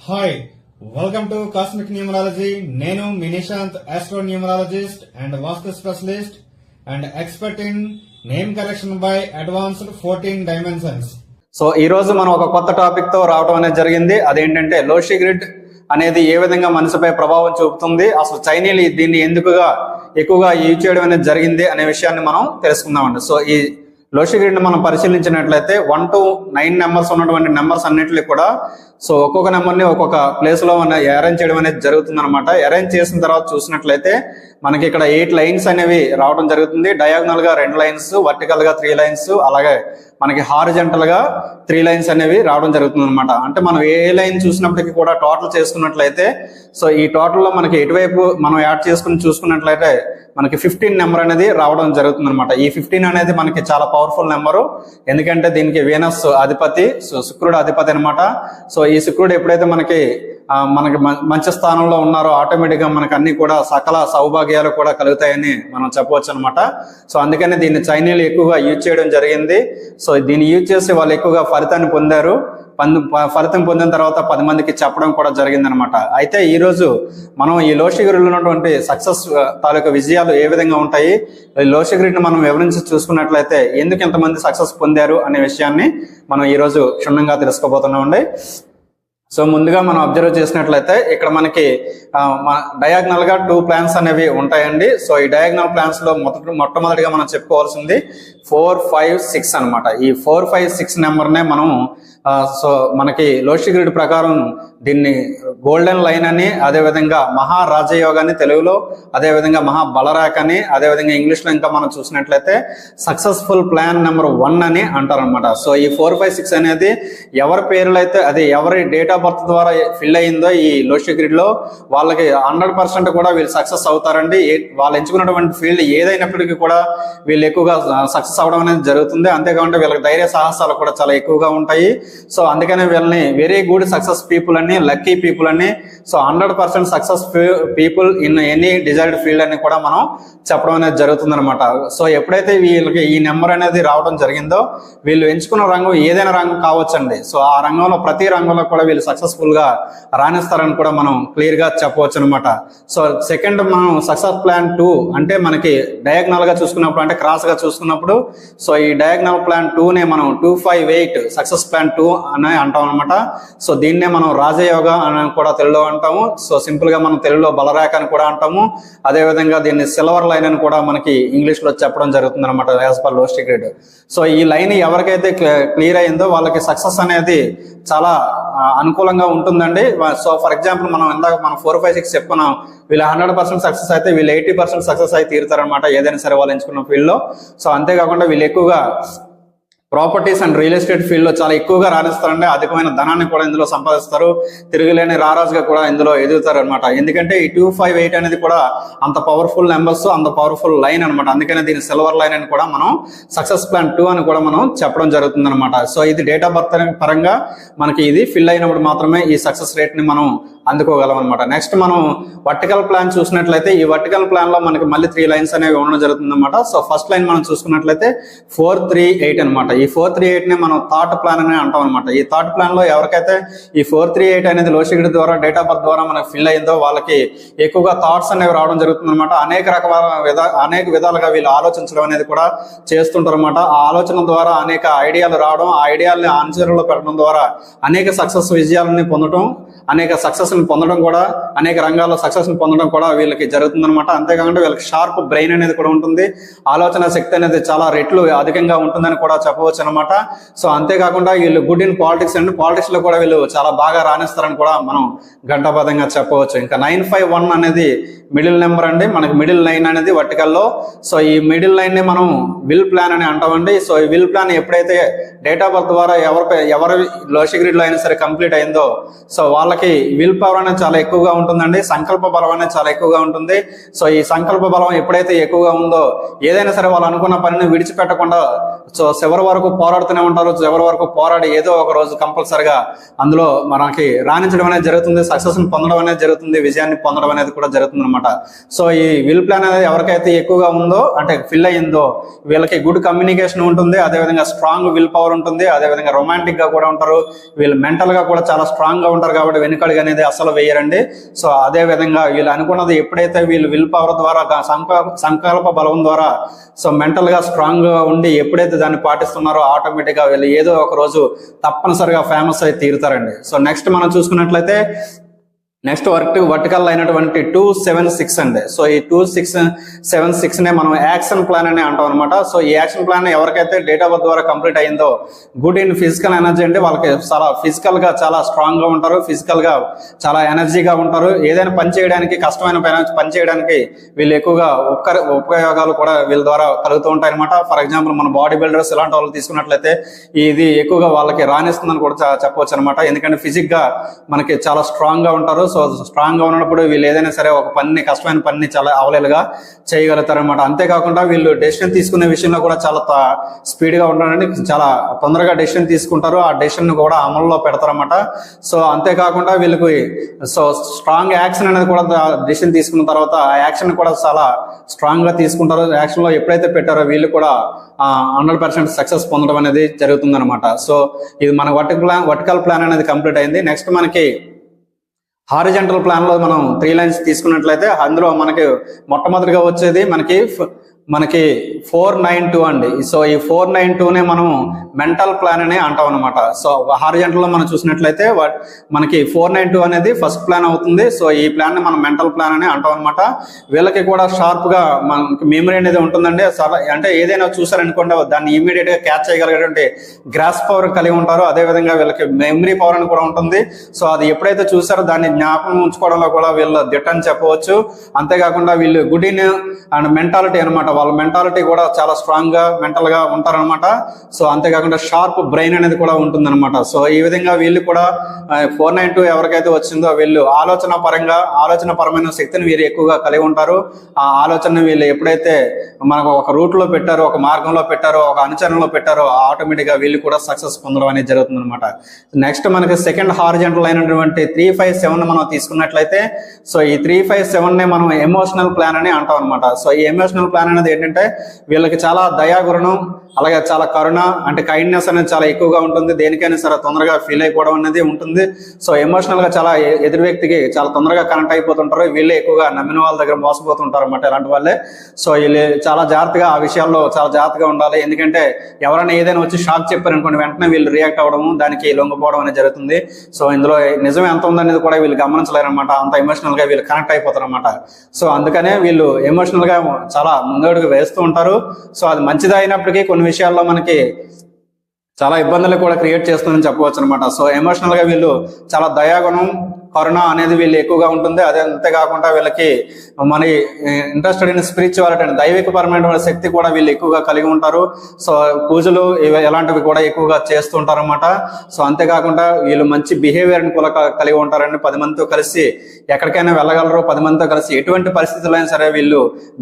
Hi welcome to cosmic numerology. నేను మీ Nishant, astro numerologist and vastu specialist and expert in name correction by advanced 14 dimensions. So ఈ రోజు మనం ఒక కొత్త టాపిక్ తో రావడం అనేది జరిగింది. అదేంటంటే లోషి గ్రిడ్ అనేది ఏ విధంగా మనసుపై ప్రభావం చూపుతుంది, అసలు చైనీయులు దీన్ని ఎక్కువగా యూజ్ చేయడం అనేది జరిగింది అనే విషయాన్ని మనం తెలుసుకుందామండి. సో ఈ లోషి గ్రిడ్ మనం పరిశీలించినట్లయితే 1 to 9 నెంబర్స్ ఉన్నటువంటి నెంబర్స్ అన్నింటినీ కూడా సో ఒక్కొక్క నెంబర్ని ఒక్కొక్క ప్లేస్ లో అరేంజ్ చేయడం అనేది జరుగుతుంది అనమాట. అరేంజ్ చేసిన తర్వాత చూసినట్లయితే మనకి ఇక్కడ 8 లైన్స్ అనేవి రావడం జరుగుతుంది. డయాగనల్ గా 2 లైన్స్, వర్టికల్ గా 3 లైన్స్, అలాగే మనకి హారిజంటల్ గా 3 లైన్స్ అనేవి రావడం జరుగుతుంది అనమాట. అంటే మనం ఏ లైన్ చూసినప్పటికీ కూడా టోటల్ చేసుకున్నట్లయితే సో ఈ టోటల్ లో మనకి ఎటువైపు మనం యాడ్ చేసుకుని చూసుకున్నట్లయితే మనకి 15 నెంబర్ అనేది రావడం జరుగుతుంది అనమాట. ఈ 15 అనేది మనకి చాలా పవర్ఫుల్ నెంబరు, ఎందుకంటే దీనికి వీనస్ అధిపతి, సో శుక్రుడు అధిపతి అనమాట. సో ఈ శుక్రుడు ఎప్పుడైతే మనకి మంచి స్థానంలో ఉన్నారో ఆటోమేటిక్ గా మనకి అన్ని కూడా సకల సౌభాగ్యాలు కూడా కలుగుతాయని మనం చెప్పవచ్చు అనమాట. సో అందుకని దీన్ని చైనీయులు ఎక్కువగా యూజ్ చేయడం జరిగింది. సో దీన్ని యూజ్ చేసి వాళ్ళు ఎక్కువగా ఫలితాన్ని పొందారు. ఫలితం పొందిన తర్వాత 10 మందికి చెప్పడం కూడా జరిగింది అనమాట. అయితే ఈ రోజు మనం ఈ లోషి గ్రిడ్ ఉన్నటువంటి సక్సెస్ తాలూకా విజయాలు ఏ విధంగా ఉంటాయి, లోషి గ్రిడ్ ని మనం వివరించి చూసుకున్నట్లయితే ఎందుకు ఇంతమంది సక్సెస్ పొందారు అనే విషయాన్ని మనం ఈ రోజు క్షుణ్ణంగా తెలుసుకోబోతున్నామండి. సో ముందుగా మనం అబ్జర్వ్ చేసినట్లయితే ఇక్కడ మనకి డయాగ్నల్ గా 2 ప్లాన్స్ అనేవి ఉంటాయండి. సో ఈ డయాగ్నల్ ప్లాన్స్ లో మొట్టమొదటిగా మనం చెప్పుకోవాల్సింది 4, 5, 6 అనమాట. ఈ 4, 5, 6 నెంబర్నే మనం సో మనకి లోషి గ్రిడ్ ప్రకారం దీన్ని గోల్డెన్ లైన్ అని, అదేవిధంగా మహారాజయోగ అని తెలుగులో, అదేవిధంగా మహాబలరాక్ అని, అదేవిధంగా ఇంగ్లీష్ లో ఇంకా మనం చూసినట్లయితే సక్సెస్ఫుల్ ప్లాన్ నెంబర్ 1 అని అంటారు అనమాట. సో ఈ 4, 5, 6 అనేది ఎవరి పేర్లు అయితే అది ఎవరి డేట్ ఆఫ్ బర్త్ ద్వారా ఫిల్ అయ్యిందో ఈ లోషి గ్రిడ్ లో వాళ్ళకి 100% కూడా వీళ్ళు సక్సెస్ అవుతారండి. వాళ్ళు ఎంచుకున్నటువంటి ఫీల్డ్ ఏదైనప్పటికీ కూడా వీళ్ళు ఎక్కువగా సక్సెస్ అవడం అనేది జరుగుతుంది. అంతేకాకుండా వీళ్ళకి ధైర్య సాహసాలు కూడా చాలా ఎక్కువగా ఉంటాయి. సో అందుకనే వీళ్ళని వెరీ గుడ్ సక్సెస్ పీపుల్ అని, లక్కీ పీపుల్ అని, so 100% success people in any desired field అని కూడా మనం చెప్పడం అనేది జరుగుతుంది అనమాట. సో ఎప్పుడైతే వీళ్ళకి ఈ నెంబర్ అనేది రావడం జరిగిందో వీళ్ళు ఎంచుకున్న రంగం ఏదైనా రంగం కావచ్చండి. సో ఆ రంగంలో ప్రతి రంగంలో కూడా వీళ్ళు సక్సెస్ఫుల్ గా రాణిస్తారని కూడా మనం క్లియర్ గా చెప్పవచ్చు అనమాట. సో సెకండ్ మనం సక్సెస్ ప్లాన్ 2 అంటే మనకి డయాగ్నల్ గా చూసుకున్నప్పుడు అంటే క్రాస్ గా చూసుకున్నప్పుడు సో ఈ డయాగ్నల్ ప్లాన్ 2 నే మనం 258 సక్సెస్ ప్లాన్ 2 అని అంటాం అనమాట. సో దీన్నే మనం రాజయోగ అని కూడా తెలుగులో అంటాము. సో సింపుల్ గా మనం తెలుగులో బలరేఖ అని కూడా అంటాము. అదేవిధంగా దీన్ని సిల్వర్ లైన్ అని కూడా మనకి ఇంగ్లీష్ లో చెప్పడం జరుగుతుంది అనమాట యాజ్ పర్ లోషి గ్రిడ్. సో ఈ లైన్ ఎవరికైతే క్లియర్ అయిందో వాళ్ళకి సక్సెస్ అనేది చాలా అనుకూలంగా ఉంటుందండి. సో ఫర్ ఎగ్జాంపుల్ మనం 4, 5, 6 చెప్పుకున్నాం. వీళ్ళు 100% సక్సెస్ అయితే వీళ్ళు 80% సక్సెస్ అయితే తీరుతారనమాట ఏదైనా సరే వాళ్ళు ఎంచుకున్న ఫీల్డ్ లో. సో అంతేకాకుండా వీళ్ళు ఎక్కువగా properties and real estate field లో చాలా ఎక్కువగా రాణిస్తారండి. అధికమైన ధనాన్ని కూడా ఇందులో సంపాదిస్తారు. తిరుగులేని రారాజుగా కూడా ఇందులో ఎదుగుతారు అనమాట. ఎందుకంటే ఈ 258 అనేది కూడా అంత పవర్ఫుల్ నెంబర్స్, అంత పవర్ఫుల్ లైన్ అనమాట. అందుకనే దీని సిల్వర్ లైన్ అని కూడా మనం సక్సెస్ ప్లాన్ 2 అని కూడా మనం చెప్పడం జరుగుతుంది అనమాట. సో ఇది డేట్ ఆఫ్ బర్త్ పరంగా మనకి ఇది ఫిల్ అయినప్పుడు మాత్రమే ఈ సక్సెస్ రేట్ ని మనం అందుకోగలం అనమాట. నెక్స్ట్ మనం వర్టికల్ ప్లాన్ చూసినట్లయితే ఈ వర్టికల్ ప్లాన్ లో మనకి మళ్ళీ 3 లైన్స్ అనేవి ఉండడం జరుగుతుంది అనమాట. సో ఫస్ట్ లైన్ మనం చూసుకున్నట్లయితే 438 అనమాట. ఈ 438 ని మనం థాట్ ప్లాన్ అని అంటాం అనమాట. ఈ థాట్ ప్లాన్ లో ఎవరికైతే ఈ 438 అనేది లోషి గ్రిడ్ ద్వారా డేట్ ఆఫ్ బర్త్ ద్వారా మనకి ఫిల్ అయిందో వాళ్ళకి ఎక్కువగా థాట్స్ అనేవి రావడం జరుగుతుంది అనమాట. అనేక విధాలుగా వీళ్ళు ఆలోచించడం అనేది కూడా చేస్తుంటారు అనమాట. ఆ ఆలోచన ద్వారా అనేక ఐడియాలు రావడం, ఆ ఐడియాలని ఆచరణలో పెట్టడం ద్వారా అనేక సక్సెస్ విజయాలని పొందడం, అనేక సక్సెస్ ని పొందడం కూడా, అనేక రంగాల్లో సక్సెస్ ని పొందడం కూడా వీళ్ళకి జరుగుతుంది అనమాట. అంతేకాకుండా వీళ్ళకి షార్ప్ బ్రెయిన్ అనేది కూడా ఉంటుంది. ఆలోచన శక్తి అనేది చాలా రెట్లు అధికంగా ఉంటుందని కూడా చెప్పవచ్చు అనమాట. సో అంతేకాకుండా వీళ్ళు good in politics and politics లో కూడా వీళ్ళు చాలా బాగా రాణిస్తారని కూడా మనం ఘంటాపథంగా చెప్పవచ్చు. ఇంకా 951 అనేది మిడిల్ నెంబర్ అండి. మనకి మిడిల్ లైన్ అనేది వర్టికల్లో. సో ఈ మిడిల్ లైన్ ని మనం విల్ ప్లాన్ అని అంటామండి. సో ఈ విల్ ప్లాన్ ఎప్పుడైతే డేట్ ఆఫ్ బర్త్ ద్వారా ఎవరి లోషి గ్రిడ్ లో అయినా సరే కంప్లీట్ అయిందో సో వాళ్ళకి విల్ పవర్ అనేది చాలా ఎక్కువగా ఉంటుందండి, సంకల్ప బలం అనేది చాలా ఎక్కువగా ఉంటుంది. సో ఈ సంకల్ప బలం ఎప్పుడైతే ఎక్కువగా ఉందో ఏదైనా సరే వాళ్ళు అనుకున్న పనిని విడిచిపెట్టకుండా సో చివరి వరకు పోరాడుతూనే ఉంటారు. చివరి వరకు పోరాడి ఏదో ఒక రోజు కంపల్సరిగా అందులో మనకి రాణించడం అనేది జరుగుతుంది, సక్సెస్ పొందడం అనేది జరుగుతుంది, విజయాన్ని పొందడం అనేది కూడా జరుగుతుంది అనమాట. సో ఈ విల్ ప్లాన్ అనేది ఎవరికైతే ఎక్కువగా ఉందో అంటే ఫిల్ అయ్యిందో వీళ్ళకి గుడ్ కమ్యూనికేషన్ ఉంటుంది, అదేవిధంగా స్ట్రాంగ్ విల్ పవర్ ఉంటుంది, అదేవిధంగా రొమాంటిక్ గా కూడా ఉంటారు, వీళ్ళు మెంటల్ గా కూడా చాలా స్ట్రాంగ్ గా ఉంటారు కాబట్టి వెనుకడుగు అనేది అసలు వేయరండి. సో అదే విధంగా వీళ్ళు అనుకున్నది ఎప్పుడైతే వీళ్ళు విల్ పవర్ ద్వారా సంకల్ప బలం ద్వారా సో మెంటల్ గా స్ట్రాంగ్ గా ఉండి ఎప్పుడైతే దాన్ని పాటిస్తున్నారో ఆటోమేటిక్ గా వీళ్ళు ఏదో ఒక రోజు తప్పనిసరిగా ఫేమస్ అయి తీరుతారండి. సో నెక్స్ట్ మనం చూసుకున్నట్లయితే నెక్స్ట్ వర్టికల్ అయినటువంటి 276 అండి. సో ఈ 276 నే మనం యాక్షన్ ప్లాన్ అని అంటాం అనమాట. సో ఈ యాక్షన్ ప్లాన్ ఎవరికైతే డేట్ ఆఫ్ బర్త్ ద్వారా కంప్లీట్ అయిందో గుడ్ ఇన్ ఫిజికల్ ఎనర్జీ అంటే వాళ్ళకి చాలా ఫిజికల్ గా చాలా స్ట్రాంగ్ గా ఉంటారు, ఫిజికల్ గా చాలా ఎనర్జీగా ఉంటారు. ఏదైనా పని చేయడానికి కష్టమైన పని చేయడానికి వీళ్ళు ఎక్కువగా ఉపయోగాలు కూడా వీళ్ళ ద్వారా కలుగుతూ ఉంటాయి అనమాట. ఫర్ ఎగ్జాంపుల్ మన బాడీ బిల్డర్స్ ఇలాంటి వాళ్ళు తీసుకున్నట్లయితే ఇది ఎక్కువగా వాళ్ళకి రాణిస్తుందని కూడా చెప్పవచ్చు అనమాట. ఎందుకంటే ఫిజిక్ గా మనకి చాలా స్ట్రాంగ్ గా ఉంటారు. సో స్ట్రాంగ్ గా ఉన్నప్పుడు వీళ్ళు ఏదైనా సరే ఒక పని కష్టమైన పని చాలా అవలేలుగా చేయగలుగుతారు అనమాట. అంతేకాకుండా వీళ్ళు డెసిషన్ తీసుకునే విషయంలో కూడా చాలా స్పీడ్ గా ఉంటారని చాలా తొందరగా డెసిషన్ తీసుకుంటారు, ఆ డెసిషన్ కూడా అమల్లో పెడతారన్నమాట. సో అంతేకాకుండా వీళ్ళకి సో స్ట్రాంగ్ యాక్షన్ అనేది కూడా డెసిషన్ తీసుకున్న తర్వాత ఆ యాక్షన్ కూడా చాలా స్ట్రాంగ్ గా తీసుకుంటారు. యాక్షన్ లో ఎప్పుడైతే పెట్టారో వీళ్ళు కూడా 100% సక్సెస్ పొందడం అనేది జరుగుతుంది అనమాట. సో ఇది మన వర్టికల్ ప్లాన్ అనేది కంప్లీట్ అయింది. నెక్స్ట్ మనకి హారిజంటల్ ప్లాన్ లో మనం 3 లైన్స్ తీసుకున్నట్లయితే అందులో మనకి మొట్టమొదటిగా వచ్చేది మనకి 492 అండి. సో ఈ 492నే మనం మెంటల్ ప్లాన్ అని అంటాం అనమాట. సో హారిజంటల్ లో మనం చూసినట్లయితే మనకి 492 అనేది ఫస్ట్ ప్లాన్ అవుతుంది. సో ఈ ప్లాన్ ని మనం మెంటల్ ప్లాన్ అని అంటాం అనమాట. వీళ్ళకి కూడా షార్ప్ గా మనకి మెమరీ అనేది ఉంటుందండి. అంటే ఏదైనా చూసారనుకోండి దాన్ని ఇమీడియట్ గా క్యాచ్ చేయగలిగేటువంటి గ్రాస్ పవర్ కలిగి ఉంటారు. అదే విధంగా వీళ్ళకి మెమరీ పవర్ అని కూడా ఉంటుంది. సో అది ఎప్పుడైతే చూసారో దాన్ని జ్ఞాపకం ఉంచుకోవడంలో కూడా వీళ్ళు దిట్ట అని చెప్పవచ్చు. అంతేకాకుండా వీళ్ళు గుడ్ ఇన్ అండ్ మెంటాలిటీ అనమాట. వాళ్ళ మెంటాలిటీ కూడా చాలా స్ట్రాంగ్ గా మెంటల్ గా ఉంటారనమాట. సో అంతేకాకుండా షార్ప్ బ్రెయిన్ అనేది కూడా ఉంటుందన్నమాట. సో ఈ విధంగా వీళ్ళు కూడా 492 ఎవరికైతే వచ్చిందో వీళ్ళు ఆలోచన పరమైన శక్తిని వీరు ఎక్కువగా కలిగి ఉంటారు. ఆ ఆలోచన వీళ్ళు ఎప్పుడైతే మనకు ఒక రూట్ లో పెట్టారో, ఒక మార్గంలో పెట్టారో, ఒక అనుచరణలో పెట్టారో ఆటోమేటిక్ గా వీళ్ళు కూడా సక్సెస్ పొందడం అనేది జరుగుతుంది అనమాట. నెక్స్ట్ మనకి సెకండ్ హారిజంటల్ అయినటువంటి 357 మనం తీసుకున్నట్లయితే సో ఈ 357 నే మనం ఎమోషనల్ ప్లాన్ అని అంటాం అనమాట. సో ఈ ఎమోషనల్ ప్లాన్ అనేది ఏంటంటే వీళ్ళకి చాలా దయాగుణం, అలాగే చాలా కరుణ అంటే కైండ్నెస్ అనేది చాలా ఎక్కువగా ఉంటుంది. దేనికైనా సరే తొందరగా ఫీల్ అయిపోవడం అనేది ఉంటుంది. సో ఎమోషనల్ గా చాలా ఎదురు వ్యక్తికి చాలా తొందరగా కనెక్ట్ అయిపోతుంటారు. వీళ్ళే ఎక్కువగా నమ్మిన వాళ్ళ దగ్గర మోసపోతుంటారు అన్నమాట ఇలాంటి వాళ్ళే. సో వీళ్ళు చాలా జాగ్రత్తగా ఆ విషయాల్లో చాలా జాగ్రత్తగా ఉండాలి. ఎందుకంటే ఎవరైనా ఏదైనా వచ్చి షాక్ చెప్పారనుకోండి వెంటనే వీళ్ళు రియాక్ట్ అవ్వడం, దానికి లొంగిపోవడం అనేది జరుగుతుంది. సో ఇందులో నిజం ఎంత ఉందనేది కూడా వీళ్ళు గమనించలేరు అనమాట. అంత ఎమోషనల్ గా వీళ్ళు కనెక్ట్ అయిపోతారు అనమాట. సో అందుకనే వీళ్ళు ఎమోషనల్ గా చాలా ముందడుగు వేస్తూ ఉంటారు. సో అది మంచిది అయినప్పటికీ కొన్ని విషయాల్లో మనకి చాలా ఇబ్బందులు కూడా క్రియేట్ చేస్తుందని చెప్పవచ్చు అనమాట. సో ఎమోషనల్ గా వీళ్ళు చాలా దయాగుణం, కరుణ అనేది వీళ్ళు ఎక్కువగా ఉంటుంది. అదే అంతేకాకుండా వీళ్ళకి మన ఇంట్రెస్టెడ్ ఇన్ స్పిరిచువాలిటీ అంటే దైవికపరమైన శక్తి కూడా వీళ్ళు ఎక్కువగా కలిగి ఉంటారు. సో పూజలు ఎలాంటివి కూడా ఎక్కువగా చేస్తూ ఉంటారు అనమాట. సో అంతేకాకుండా వీళ్ళు మంచి బిహేవియర్ ని కూడా కలిగి ఉంటారండి. 10 మందితో కలిసి ఎక్కడికైనా వెళ్ళగలరు, 10 మందితో కలిసి ఎటువంటి పరిస్థితుల్లో అయినా సరే వీళ్ళు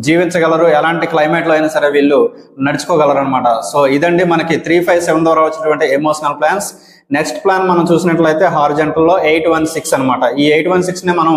జీవించగలరు, ఎలాంటి క్లైమేట్ లో అయినా సరే వీళ్ళు నడుచుకోగలరు అనమాట. సో ఇదండి మనకి 357 ద్వారా వచ్చినటువంటి ఎమోషనల్ ప్లాన్స్. నెక్స్ట్ ప్లాన్ మనం చూసినట్లయితే హారిజంటల్ లో 816 అనమాట. ఈ 816 ని మనం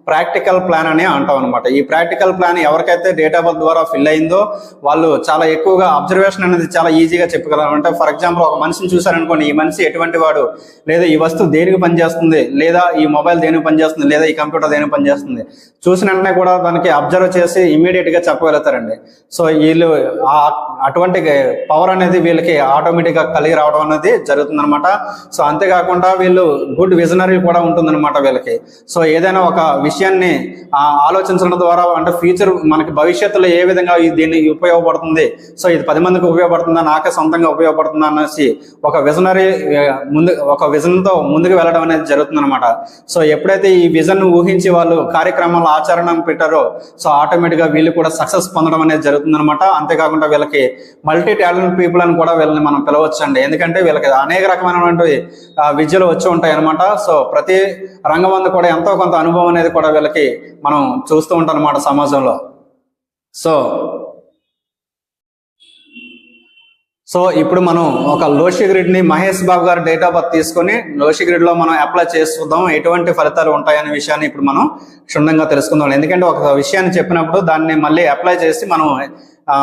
ప్రాక్టికల్ ప్లాన్ అని అంటాం అనమాట. ఈ ప్రాక్టికల్ ప్లాన్ ఎవరికైతే డేట్ ఆఫ్ బర్త్ ద్వారా ఫిల్ అయిందో వాళ్ళు చాలా ఎక్కువగా అబ్జర్వేషన్ అనేది చాలా ఈజీగా చెప్పగలరు. అంటే ఫర్ ఎగ్జాంపుల్ ఒక మనిషిని చూసారనుకోండి, ఈ మనిషి ఎటువంటి వాడు, లేదా ఈ వస్తువు దేనికి పనిచేస్తుంది, లేదా ఈ మొబైల్ దేనికి పనిచేస్తుంది, లేదా ఈ కంప్యూటర్ దేనికి పనిచేస్తుంది, చూసిన వెంటనే కూడా దానికి అబ్జర్వ్ చేసి ఇమీడియట్ గా చెప్పగలుగుతారండి. సో వీళ్ళు అటువంటి పవర్ అనేది వీళ్ళకి ఆటోమేటిక్ గా కలిగి రావడం అనేది జరుగుతుంది అనమాట. సో అంతేకాకుండా వీళ్ళు గుడ్ విజనరీ కూడా ఉంటుందన్నమాట వీళ్ళకి. సో ఏదైనా ఒక విషయాన్ని ఆలోచించడం ద్వారా అంటే ఫ్యూచర్ మనకి భవిష్యత్తులో ఏ విధంగా దీన్ని ఉపయోగపడుతుంది, సో ఇది 10 మందికి ఉపయోగపడుతుందా, నాకే సొంతంగా ఉపయోగపడుతుందా అనేసి ఒక విజన్ తో ముందుకు వెళ్ళడం అనేది జరుగుతుంది అనమాట. సో ఎప్పుడైతే ఈ విజన్ ఊహించి వాళ్ళు కార్యక్రమాల ఆచరణ పెట్టారో సో ఆటోమేటిక్ గా వీళ్ళు కూడా సక్సెస్ పొందడం అనేది జరుగుతుంది అనమాట. అంతేకాకుండా వీళ్ళకి మల్టీ టాలెంట్ పీపుల్ అని కూడా వీళ్ళని మనం పిలవచ్చు అండి. ఎందుకంటే వీళ్ళకి అనేక రకమైనటువంటి విద్యలు వచ్చి ఉంటాయి అనమాట. సో ప్రతి రంగం అందు కూడా ఎంతో కొంత అనుభవం అనేది కూడా వీళ్ళకి మనం చూస్తూ ఉంటాం అనమాట సమాజంలో. సో ఇప్పుడు మనం ఒక లోషి గ్రిడ్ ని మహేష్ బాబు గారి డేట్ ఆఫ్ బర్త్ తీసుకొని లోషి గ్రిడ్ లో మనం అప్లై చేస్తుందాం, ఎటువంటి ఫలితాలు ఉంటాయనే విషయాన్ని ఇప్పుడు మనం క్షుణ్ణంగా తెలుసుకుందాం. ఎందుకంటే ఒక విషయాన్ని చెప్పినప్పుడు దాన్ని మళ్ళీ అప్లై చేసి మనం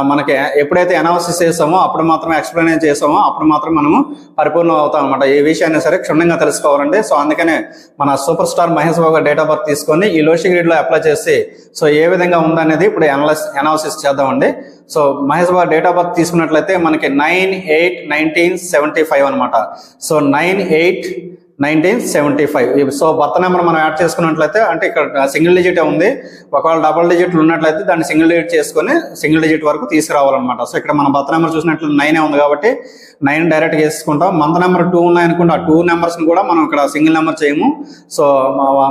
మనకి ఎప్పుడైతే అనాలిసిస్ చేసామో అప్పుడు మాత్రం ఎక్స్ప్లెయిన్ చేసామో అప్పుడు మాత్రం మనము పరిపూర్ణం అవుతాం అనమాట. ఏ విషయాన్ని సరే క్షుణ్ణంగా తెలుసుకోవాలండి. సో అందుకనే మన సూపర్ స్టార్ మహేష్ బాబు గారి డేట్ ఆఫ్ బర్త్ తీసుకొని ఈ లోషి గ్రిడ్ లో అప్లై చేసి సో ఏ విధంగా ఉందనేది ఇప్పుడు అనాలిసిస్ చేద్దామండి. So Mahesh Babu date of birth తీసుకున్నట్లయితే మనకి 9/8/1975 అనమాట. సో 9/8/1975. సో బర్త్ నెంబర్ మనం యాడ్ చేసుకున్నట్లయితే అంటే ఇక్కడ సింగిల్ డిజిట్ ఉంది, ఒకవేళ డబుల్ డిజిట్లు ఉన్నట్లయితే దాన్ని సింగిల్ డిజిట్ చేసుకుని సింగిల్ డిజిట్ వరకు తీసుకురావాలన్నమాట. సో ఇక్కడ మన బర్త్ నెంబర్ చూసినట్లు 9 ఉంది కాబట్టి 9 డైరెక్ట్ వేసుకుంటాం. మంత్ నెంబర్ 2 ఉన్నాయనుకుంటే ఆ 2 నెంబర్స్ కూడా మనం ఇక్కడ సింగిల్ నెంబర్ చేయము. సో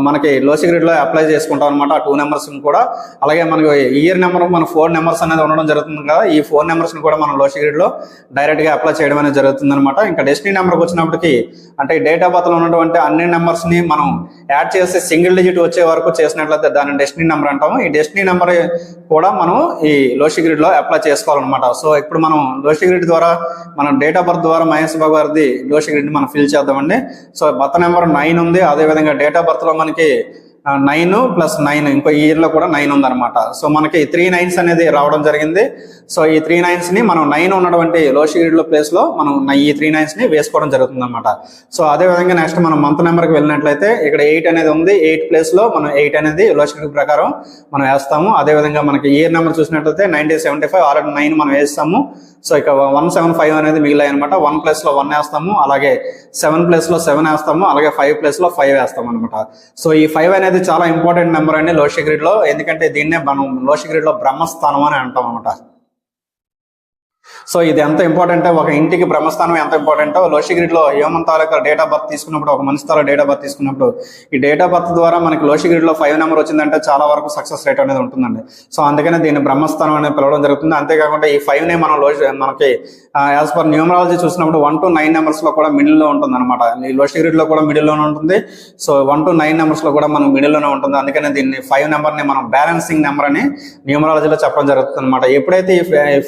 మనకి లోషి గ్రిడ్ లో అప్లై చేసుకుంటాం అనమాట ఆ 2 నెంబర్స్ కూడా. అలాగే మనకి ఇయర్ నెంబర్ మన 4 నెంబర్స్ అనేది ఉండడం జరుగుతుంది కదా, ఈ 4 నెంబర్స్ కూడా మనం లోషి గ్రిడ్ లో డైరెక్ట్ గా అప్లై చేయడం అనేది జరుగుతుంది అనమాట. ఇంకా డెస్టినీ నెంబర్కి వచ్చినప్పటికీ అంటే డేట్ ఆఫ్ బర్త్ లో ఉన్నటువంటి అన్ని నెంబర్స్ ని మనం యాడ్ చేసి సింగిల్ డిజిట్ వచ్చే వరకు చేసినట్లయితే దాన్ని డెస్టినీ నెంబర్ అంటాము. ఈ డెస్టినీ నెంబర్ కూడా మనం ఈ లోషి గ్రిడ్ లో అప్లై చేసుకోవాలన్నమాట. సో ఇప్పుడు మనం లోషి గ్రిడ్ ద్వారా మనం డేట్ ఆఫ్ బర్త్ ద్వారా మహేష్ బాబు గారిది లోషి గ్రిడ్ మనం ఫిల్ చేద్దామండి. సో బర్త్ నెంబర్ 9 ఉంది, అదేవిధంగా డేట్ ఆఫ్ బర్త్ లో మనకి 9+9 ఇంకో ఇయర్ లో కూడా 9 ఉందన్నమాట. సో మనకి 3 9s అనేది రావడం జరిగింది. సో ఈ 3 9s ని మనం 9 ఉన్నటువంటి లోషి గ్రిడ్ లో ప్లేస్ లో మనం ఈ 3 9s ని వేసుకోవడం జరుగుతుంది అనమాట. సో అదే విధంగా నెక్స్ట్ మనం మంత్ నెంబర్ కి వెళ్ళినట్లయితే ఇక్కడ 8 అనేది ఉంది, 8 ప్లేస్ లో మనం 8 అనేది లోషి గ్రిడ్ ప్రకారం మనం వేస్తాము. అదే విధంగా మనకి ఇయర్ నెంబర్ చూసినట్లయితే 1975 ఆల్రెడీ 9 మనం వేస్తాము. సో ఇక 175 అనేది మిగిలాయి అనమాట. 1 ప్లేస్ లో 1 వేస్తాము, అలాగే 7 ప్లేస్ లో 7 వేస్తాము, అలాగే 5 ప్లేస్ లో 5 వేస్తాం అనమాట. సో ఈ 5 అనేది చాలా ఇంపార్టెంట్ నెంబర్ అండి లోషి గ్రిడ్ లో, ఎందుకంటే దీన్నే మనం లోషి గ్రిడ్ లో బ్రహ్మస్థానం అని అంటాం అనమాట. సో ఇది ఎంత ఇంపార్టెంట్, ఒక ఇంటికి బ్రహ్మస్థానం ఎంత ఇంపార్టెంటో లోషి గ్రిడ్ లో human taluka date of birth తీసుకున్నప్పుడు, ఒక మనిషి తాలూకా డేట్ ఆఫ్ బర్త్ తీసుకున్నప్పుడు ఈ డేట్ ఆఫ్ బర్త్ ద్వారా మనకి లోషి గ్రిడ్ లో 5 నెంబర్ వచ్చిందంటే చాలా వరకు సక్సెస్ రేట్ అనేది ఉంటుందండి. సో అందుకనే దీన్ని బ్రహ్మస్థానం అనేది పిలవడం జరుగుతుంది. అంతేకాకుండా ఈ 5 ని మనం మనకి యాజ్ పర్ న్యూమరాలజీ చూసినప్పుడు 1 to 9 నెంబర్స్ లో కూడా మిడిల్ లో ఉంటుంది అనమాట. ఈ లోషి గ్రిడ్ లో కూడా మిడిల్ లోనే ఉంటుంది. సో 1 to 9 నెంబర్స్ లో కూడా మనం మిడిల్ లోనే ఉంటుంది. అందుకనే దీన్ని 5 నెంబర్ ని మనం బ్యాలెన్సింగ్ నెంబర్ అని న్యూమరాలజీలో చెప్పడం జరుగుతుంది అనమాట. ఎప్పుడైతే ఈ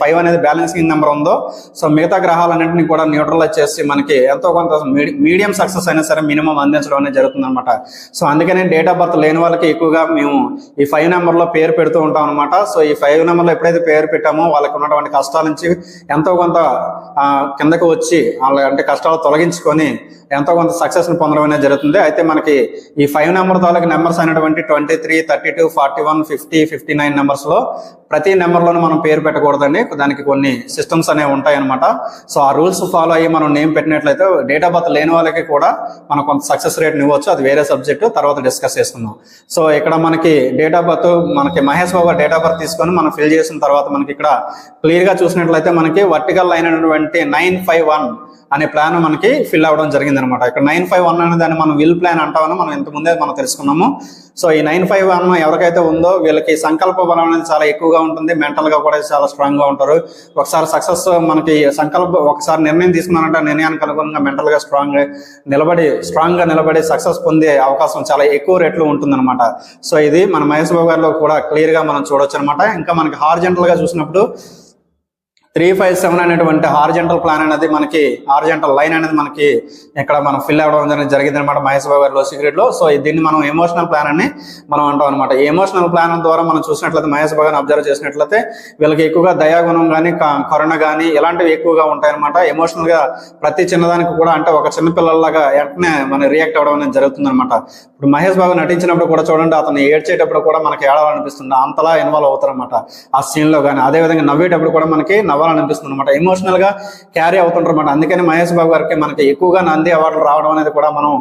5 అనేది బ్యాలెన్సింగ్ నెంబర్ ఉందో సో మిగతా గ్రహాలన్నింటినీ కూడా న్యూట్రలైజ్ చేసి మనకి ఎంతో కొంత మీడియం సక్సెస్ అయినా సరే మినిమం అందించడం అనేది జరుగుతుంది అనమాట. సో అందుకనే డేట్ ఆఫ్ బర్త్ లేని వాళ్ళకి ఎక్కువగా మేము ఈ 5 నెంబర్ లో పేరు పెడుతూ ఉంటాం అనమాట. సో ఈ 5 నెంబర్ లో ఎప్పుడైతే పేరు పెట్టామో వాళ్ళకి ఉన్నటువంటి కష్టాల నుంచి ఎంతో కొంత కిందకు వచ్చి అంటే కష్టాలు తొలగించుకొని ఎంతో కొంత సక్సెస్ ని పొందడం అనేది జరుగుతుంది. అయితే మనకి ఈ 5 నెంబర్ తాలూకు నెంబర్స్ అయినటువంటి 23, 32, 41, 50, 59 నెంబర్స్ లో ప్రతి నెంబర్ లోనూ మనం పేరు పెట్టకూడదండి. దానికి కొన్ని సిస్టమ్స్ అనేవి ఉంటాయి అనమాట. సో ఆ రూల్స్ ఫాలో అయ్యి మనం నేమ్ పెట్టినట్లయితే డేట్ ఆఫ్ బర్త్ లేని వాళ్ళకి కూడా మనం కొంత సక్సెస్ రేట్ ఇవ్వచ్చు. అది వేరే సబ్జెక్ట్, తర్వాత డిస్కస్ చేసుకుందాం. సో ఇక్కడ మనకి డేట్ ఆఫ్ బర్త్ మనకి Mahesh Babu date of birth తీసుకొని మనం ఫిల్ చేసిన తర్వాత మనకి ఇక్కడ క్లియర్ గా చూసినట్లయితే మనకి వర్టికల్ లైన్ అయినటువంటి 951 అనే ప్లాన్ మనకి ఫిల్ అవ్వడం జరిగింది అనమాట. ఇక్కడ 951 అనే దాన్ని మనం విల్ ప్లాన్ అంటామని మనం ఇంత ముందే మనం తెలుసుకున్నాము. సో ఈ 951 ఎవరికైతే ఉందో వీళ్ళకి సంకల్ప బలం అనేది చాలా ఎక్కువగా ఉంటుంది, మెంటల్ గా కూడా చాలా స్ట్రాంగ్ గా ఉంటారు. ఒకసారి సక్సెస్ మనకి ఒకసారి నిర్ణయం తీసుకున్నారంటే నిర్ణయానికి అనుగుణంగా మెంటల్ గా స్ట్రాంగ్ గా నిలబడి సక్సెస్ పొందే అవకాశం చాలా ఎక్కువ రేట్లు ఉంటుంది అనమాట. సో ఇది మన మహేష్ బాబు గారిలో కూడా క్లియర్ గా మనం చూడొచ్చు అనమాట. ఇంకా మనకి హారిజంటల్ గా చూసినప్పుడు 357 అనేటువంటి హారిజంటల్ ప్లాన్ అనేది మనకి హారిజంటల్ లైన్ అనేది మనకి ఇక్కడ మనం ఫిల్ అవ్వడం జరిగింది అనమాట మహేష్ బాబు గారి లోషి గ్రిడ్ లో. సో దీన్ని మనం ఎమోషనల్ ప్లాన్ అని మనం అంటాం అనమాట. ఈ ఎమోషనల్ ప్లాన్ ద్వారా మనం చూసినట్లయితే మహేష్ బాబు గారిని అబ్జర్వ్ చేసినట్లయితే వీళ్ళకి ఎక్కువగా దయాగుణం కానీ కరుణ కానీ ఇలాంటివి ఎక్కువగా ఉంటాయి అనమాట. ఎమోషనల్ గా ప్రతి చిన్నదానికి కూడా అంటే ఒక చిన్నపిల్లలాగా వెంటనే మన రియాక్ట్ అవ్వడం అనేది జరుగుతుంది అనమాట. ఇప్పుడు మహేష్ బాబు నటించినప్పుడు కూడా చూడండి, అతను ఏడ్చేటప్పుడు కూడా మనకి ఏడవాలనిపిస్తుంది, అంతలా ఇన్వాల్వ్ అవుతారు అనమాట ఆ సీన్ లో కానీ. అదేవిధంగా నవ్వేటప్పుడు కూడా మనకి నవ్వాలనిపిస్తుంది అనమాట, ఎమోషనల్ గా క్యారీ అవుతుంటారు అనమాట. అందుకని మహేష్ బాబు గారికి మనకి ఎక్కువగా నంది అవార్డులు రావడం అనేది కూడా మనం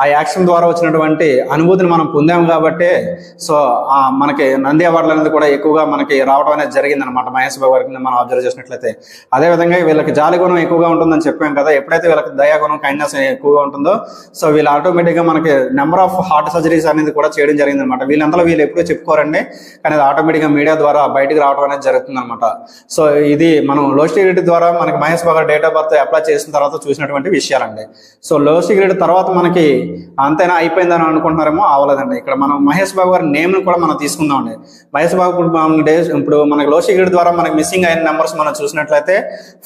ఆ యాక్షన్ ద్వారా వచ్చినటువంటి అనుభూతిని మనం పొందాము కాబట్టి సో మనకి నంది అవార్డులు అనేది కూడా ఎక్కువగా మనకి రావడం అనేది జరిగింది అనమాట మహేష్ బాబు గారికి మనం అబ్జర్వ్ చేసినట్లయితే. అదేవిధంగా వీళ్ళకి జాలి గుణం ఎక్కువగా ఉంటుందని చెప్పాం కదా, ఎప్పుడైతే వీళ్ళకి దయాగుణం కైండ్నెస్ ఎక్కువగా ఉంటుందో సో వీళ్ళు ఆటోమేటిక్ గా మనకి నెంబర్ ఆఫ్ హార్ట్ సర్జరీస్ అనేది కూడా చేయడం జరిగింది అనమాట. వీళ్ళంతా వీళ్ళు ఎప్పుడూ చెప్పుకోరండి, కానీ అది ఆటోమేటిక్ గా మీడియా ద్వారా బయటకు రావడం అనేది జరుగుతుంది అనమాట. సో ఇది మనం లోషి గ్రిడ్ ద్వారా మనకి Mahesh Babu date of birth apply చేసిన తర్వాత చూసినటువంటి విషయాలండి. సో లోషి గ్రిడ్ తర్వాత మనకి అంతైనా అయిపోయిందని అనుకుంటున్నారేమో, అవ్వలేదండి. ఇక్కడ మనం మహేష్ బాబు గారి నేమ్ కూడా మనం తీసుకుందామండి. మహేష్ బాబు ఇప్పుడు మనకి లోషి గ్రిడ్ ద్వారా మనకి మిస్సింగ్ అయిన నెంబర్స్ మనం చూసినట్లయితే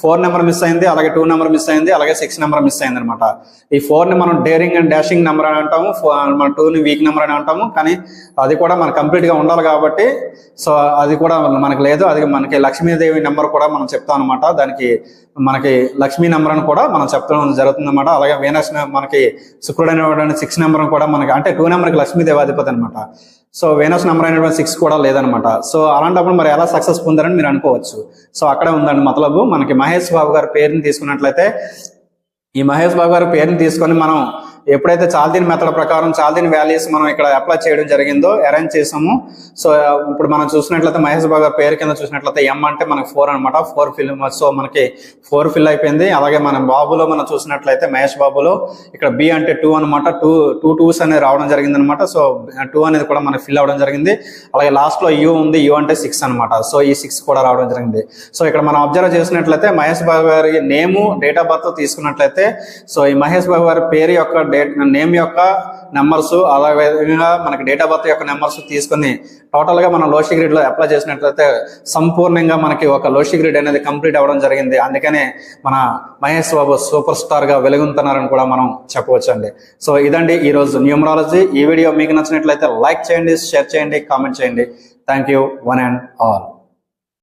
4 నెంబర్ మిస్ అయింది, అలాగే 2 నెంబర్ మిస్ అయింది, అలాగే 6 నెంబర్ మిస్ అయింది అనమాట. ఈ 4 ని మనం డేరింగ్ అండ్ డాషింగ్ నెంబర్ అని అంటాము, మన 2 ని వీక్ నెంబర్ అని అంటాము. కానీ అది కూడా మనకు కంప్లీట్ గా ఉండాలి కాబట్టి సో అది కూడా మనకి లేదు. అది మనకి లక్ష్మీదేవి నెంబర్ కూడా మనం చెప్తాం అనమాట. దానికి మనకి లక్ష్మీ నెంబర్ అని కూడా మనం చెప్పడం జరుగుతుంది అనమాట. అలాగే వీనస్ మనకి శుక్రుడు అనేటువంటి 6 నెంబర్ కూడా మనకి, అంటే 2 నెంబర్కి లక్ష్మీదేవి అధిపతి అనమాట. సో వీనస్ నెంబర్ అనేటువంటి 6 కూడా లేదనమాట. సో అలాంటప్పుడు మరి ఎలా సక్సెస్ పొందారని మీరు అనుకోవచ్చు. సో అక్కడే ఉందండి మతలబు. మనకి మహేష్ బాబు గారి పేరుని తీసుకున్నట్లయితే, ఈ మహేష్ బాబు గారి పేరుని తీసుకొని మనం ఎప్పుడైతే చాల్దిన్ మెథడ్ ప్రకారం చాల్దిన్ వాల్యూస్ మనం ఇక్కడ అప్లై చేయడం జరిగిందో, అరేంజ్ చేసాము. సో ఇప్పుడు మనం చూసినట్లయితే మహేష్ బాబు గారి పేరు కింద చూసినట్లయితే ఎం అంటే మనకి 4 అనమాట. 4 ఫిల్, సో మనకి 4 ఫిల్ అయిపోయింది. అలాగే మన బాబులో మనం చూసినట్లయితే మహేష్ బాబులో ఇక్కడ బి అంటే 2 అనమాట. 2 2s అనేది రావడం జరిగింది అనమాట. సో 2 అనేది కూడా మనకి ఫిల్ అవడం జరిగింది. అలాగే లాస్ట్ లో యూ ఉంది, యూ అంటే 6 అనమాట. సో ఈ 6 కూడా రావడం జరిగింది. సో ఇక్కడ మనం అబ్జర్వ్ చేసినట్లయితే మహేష్ బాబు గారి నేము, డేట్ ఆఫ్ బర్త్ తీసుకున్నట్లయితే, సో ఈ మహేష్ బాబు గారి పేరు యొక్క నేమ్ యొక్క నెంబర్స్, అలాగే మనకి డేట్ ఆఫ్ బర్త్ యొక్క నెంబర్స్ తీసుకుని టోటల్ గా మనం లోషి గ్రిడ్ లో అప్లై చేసినట్లయితే సంపూర్ణంగా మనకి ఒక లోషి గ్రిడ్ అనేది కంప్లీట్ అవ్వడం జరిగింది. అందుకనే మన మహేష్ బాబు సూపర్ స్టార్ గా వెలుగుతున్నారని కూడా మనం చెప్పవచ్చు అండి. సో ఇదండి ఈ రోజు న్యూమరాలజీ. ఈ వీడియో మీకు నచ్చినట్లయితే లైక్ చేయండి, షేర్ చేయండి, కామెంట్ చేయండి. Thank you one and all.